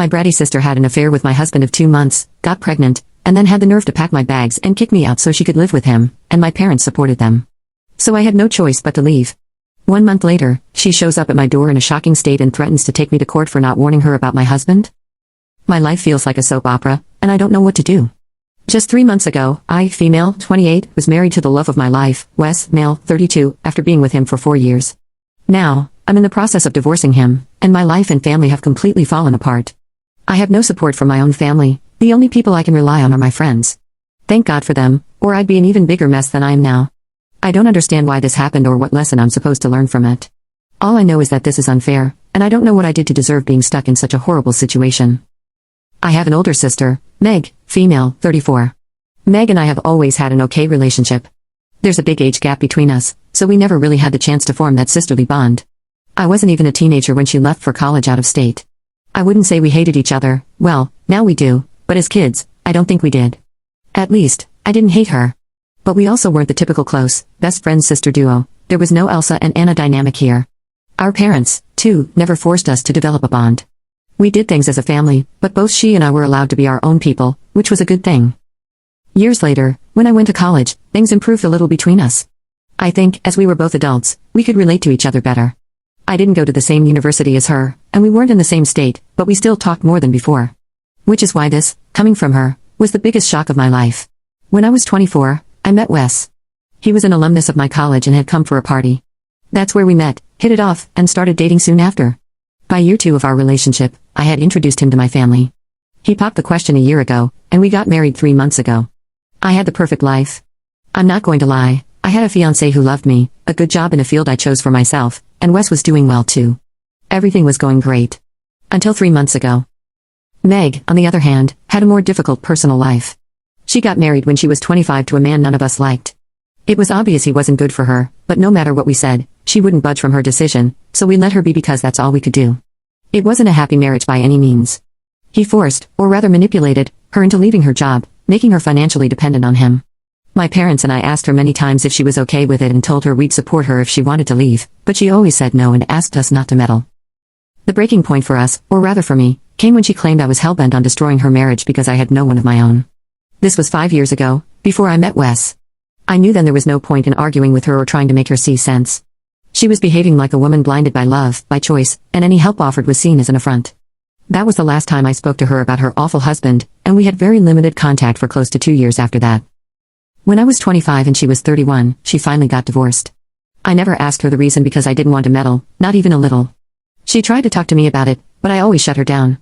My bratty sister had an affair with my husband of 2 months, got pregnant, and then had the nerve to pack my bags and kick me out so she could live with him, and my parents supported them. So I had no choice but to leave. 1 month later, she shows up at my door in a shocking state and threatens to take me to court for not warning her about my husband. My life feels like a soap opera, and I don't know what to do. Just 3 months ago, I, female, 28, was married to the love of my life, Wes, male, 32, after being with him for 4 years. Now, I'm in the process of divorcing him, and my life and family have completely fallen apart. I have no support from my own family. The only people I can rely on are my friends. Thank God for them, or I'd be an even bigger mess than I am now. I don't understand why this happened or what lesson I'm supposed to learn from it. All I know is that this is unfair, and I don't know what I did to deserve being stuck in such a horrible situation. I have an older sister, Meg, female, 34. Meg and I have always had an okay relationship. There's a big age gap between us, so we never really had the chance to form that sisterly bond. I wasn't even a teenager when she left for college out of state. I wouldn't say we hated each other, well, now we do, but as kids, I don't think we did. At least, I didn't hate her. But we also weren't the typical close, best friend-sister duo. There was no Elsa and Anna dynamic here. Our parents, too, never forced us to develop a bond. We did things as a family, but both she and I were allowed to be our own people, which was a good thing. Years later, when I went to college, things improved a little between us. I think, as we were both adults, we could relate to each other better. I didn't go to the same university as her, and we weren't in the same state, but we still talked more than before. Which is why this, coming from her, was the biggest shock of my life. When I was 24, I met Wes. He was an alumnus of my college and had come for a party. That's where we met, hit it off, and started dating soon after. By year 2 of our relationship, I had introduced him to my family. He popped the question a year ago, and we got married 3 months ago. I had the perfect life. I'm not going to lie, I had a fiancé who loved me, a good job in a field I chose for myself, and Wes was doing well too. Everything was going great. Until 3 months ago. Meg, on the other hand, had a more difficult personal life. She got married when she was 25 to a man none of us liked. It was obvious he wasn't good for her, but no matter what we said, she wouldn't budge from her decision, so we let her be because that's all we could do. It wasn't a happy marriage by any means. He forced, or rather manipulated, her into leaving her job, making her financially dependent on him. My parents and I asked her many times if she was okay with it and told her we'd support her if she wanted to leave, but she always said no and asked us not to meddle. The breaking point for us, or rather for me, came when she claimed I was hellbent on destroying her marriage because I had no one of my own. This was 5 years ago, before I met Wes. I knew then there was no point in arguing with her or trying to make her see sense. She was behaving like a woman blinded by love, by choice, and any help offered was seen as an affront. That was the last time I spoke to her about her awful husband, and we had very limited contact for close to 2 years after that. When I was 25 and she was 31, she finally got divorced. I never asked her the reason because I didn't want to meddle, not even a little. She tried to talk to me about it, but I always shut her down.